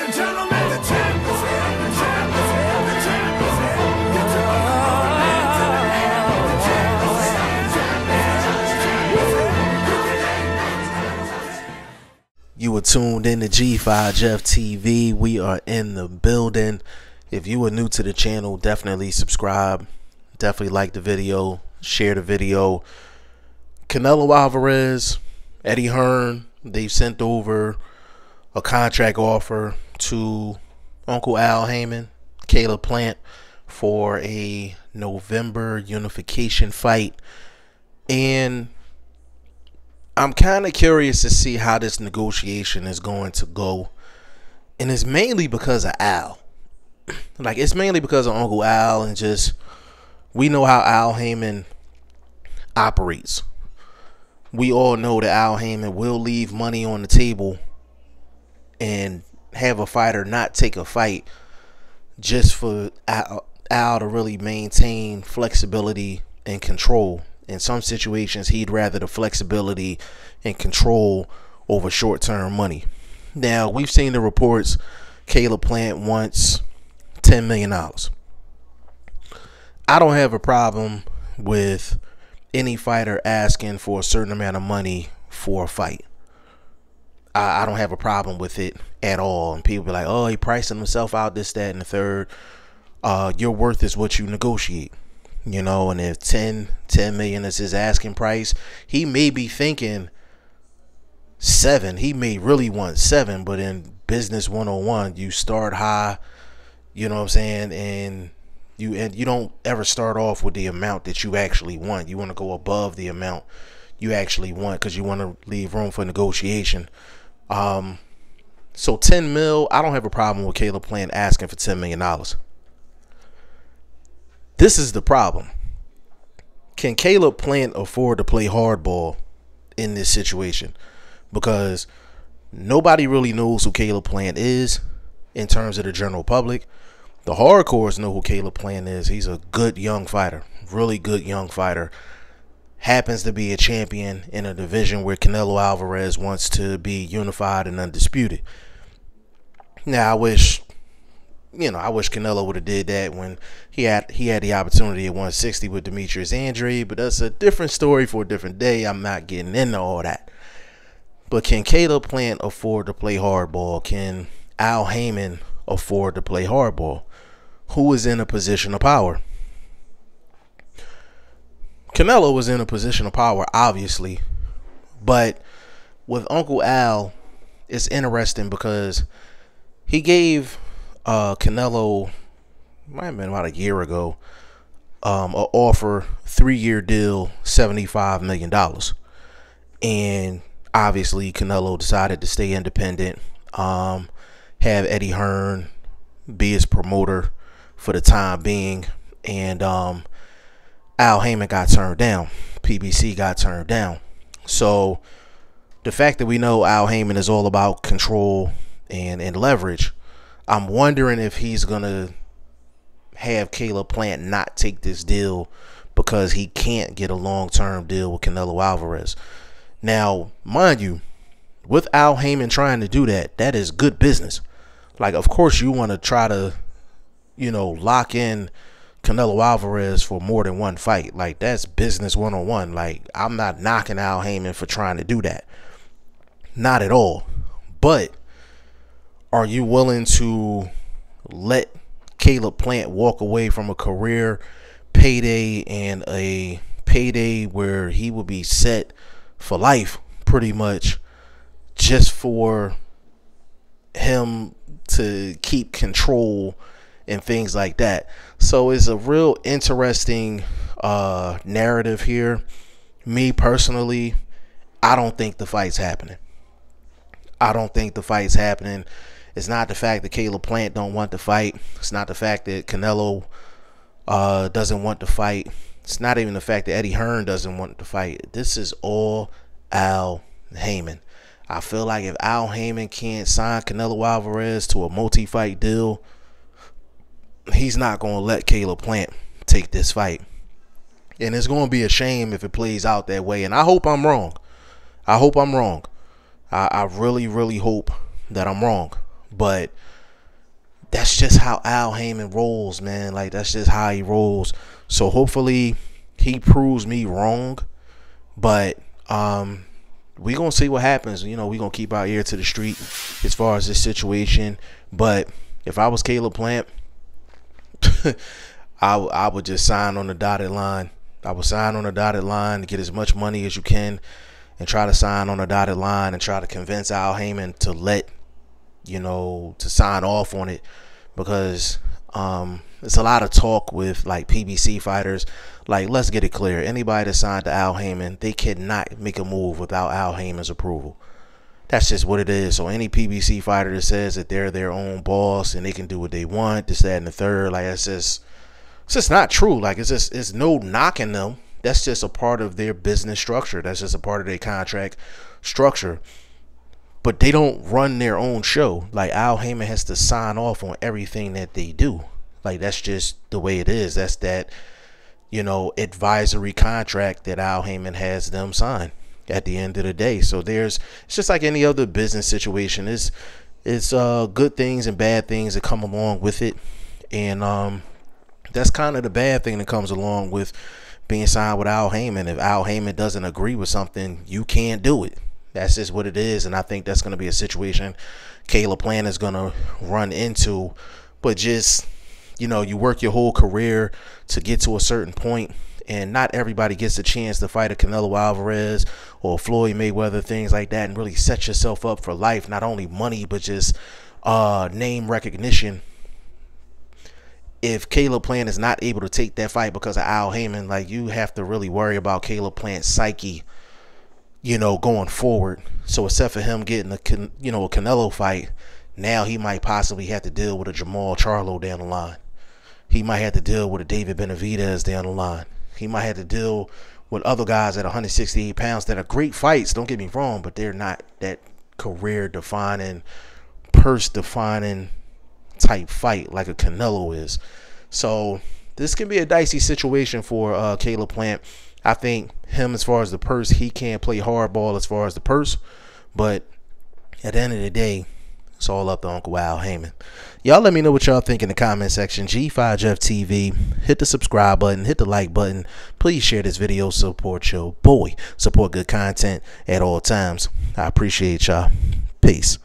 and gentlemen, the champ is here, the champ is here, the champ is here. Get your hands in the air, the champ is here, the champ is here. You were tuned in to G5 Jeff TV. We are in the building. If you are new to the channel, definitely subscribe. Definitely like the video, share the video. Canelo Alvarez, Eddie Hearn, they've sent over a contract offer to Uncle Al Haymon, Caleb Plant, for a November unification fight. And I'm kind of curious to see how this negotiation is going to go. And it's mainly because of Al. Like, it's mainly because of Uncle Al, and just, we know how Al Haymon operates. We all know that Al Haymon will leave money on the table and have a fighter not take a fight just for Al to really maintain flexibility and control. In some situations, he'd rather the flexibility and control over short-term money. Now, we've seen the reports Caleb Plant wants $10 million. I don't have a problem with any fighter asking for a certain amount of money for a fight. I don't have a problem with it at all. And people be like, oh, he pricing himself out, this, that, and the third. Your worth is what you negotiate. You know, and if 10 million is his asking price, he may be thinking 7. He may really want 7, but in business 101, you start high, you know what I'm saying, and you don't ever start off with the amount that you actually want. You want to go above the amount you actually want, because you want to leave room for negotiation. So 10 mil, I don't have a problem with Caleb Plant asking for $10 million. This is the problem. Can Caleb Plant afford to play hardball in this situation? Because nobody really knows who Caleb Plant is in terms of the general public. The hardcores know who Caleb Plant is. He's a good young fighter, really good young fighter. Happens to be a champion in a division where Canelo Alvarez wants to be unified and undisputed. Now, I wish Canelo would have did that when he had the opportunity at 160 with Demetrius Andre, but that's a different story for a different day. I'm not getting into all that. But can Caleb Plant afford to play hardball? Can Al Haymon afford to play hardball? Who is in a position of power? Canelo was in a position of power, obviously, but with Uncle Al, it's interesting because he gave Canelo, might have been about a year ago, an offer, 3-year deal, $75 million. And obviously Canelo decided to stay independent, have Eddie Hearn be his promoter for the time being, and Al Haymon got turned down. PBC got turned down. So the fact that we know Al Haymon is all about control and leverage, I'm wondering if he's going to have Caleb Plant not take this deal because he can't get a long-term deal with Canelo Alvarez. Now, mind you, with Al Haymon trying to do that, that is good business. Like, of course, you want to try to, you know, lock in Canelo Alvarez for more than one fight. Like, that's business 101. Like, I'm not knocking Al Haymon for trying to do that. Not at all. But are you willing to let Caleb Plant walk away from a career payday and a payday where he will be set for life pretty much just for him to keep control and things like that? So it's a real interesting narrative here. Me personally, I don't think the fight's happening. I don't think the fight's happening. It's not the fact that Caleb Plant don't want to fight. It's not the fact that Canelo doesn't want to fight. It's not even the fact that Eddie Hearn doesn't want to fight. This is all Al Haymon. I feel like if Al Haymon can't sign Canelo Alvarez to a multi-fight deal, he's not going to let Caleb Plant take this fight. And it's going to be a shame if it plays out that way. And I hope I'm wrong. I hope I'm wrong. I really, really hope that I'm wrong. But that's just how Al Heyman rolls, man. Like, that's just how he rolls. So hopefully he proves me wrong. But we gonna see what happens. You know, we gonna keep our ear to the street as far as this situation. But if I was Caleb Plant, I would just sign on the dotted line. I would sign on the dotted line to get as much money as you can, and try to sign on the dotted line and try to convince Al Heyman to to sign off on it, because it's a lot of talk with like PBC fighters. Like, let's get it clear. Anybody that signed to Al Heyman, they cannot make a move without Al Heyman's approval. That's just what it is. So any PBC fighter that says that they're their own boss and they can do what they want, this, that, and the third, like, it's just not true. Like, it's no knocking them. That's just a part of their business structure. That's just a part of their contract structure. But they don't run their own show. Like, Al Heyman has to sign off on everything that they do. Like, that's just the way it is. That's that, advisory contract that Al Heyman has them sign at the end of the day. So it's just like any other business situation. It's good things and bad things that come along with it. And that's kind of the bad thing that comes along with being signed with Al Heyman. If Al Heyman doesn't agree with something, you can't do it. That's just what it is. And I think that's going to be a situation Caleb Plant is going to run into. But just, you work your whole career to get to a certain point, and not everybody gets a chance to fight a Canelo Alvarez or Floyd Mayweather, things like that, and really set yourself up for life. Not only money, but just name recognition. If Caleb Plant is not able to take that fight because of Al Heyman, like, you have to really worry about Caleb Plant's psyche, going forward. So except for him getting a Canelo fight, now he might possibly have to deal with a Jamal Charlo down the line. He might have to deal with a David Benavidez down the line. He might have to deal with other guys at 168 pounds that are great fights, don't get me wrong, but they're not that career-defining, purse-defining type fight like a Canelo is. So this can be a dicey situation for Caleb Plant. I think him, as far as the purse, he can't play hardball as far as the purse, but at the end of the day, it's all up to Uncle Al Heyman. Y'all let me know what y'all think in the comment section. G5Jeff TV. Hit the subscribe button. Hit the like button. Please share this video. Support your boy. Support good content at all times. I appreciate y'all. Peace.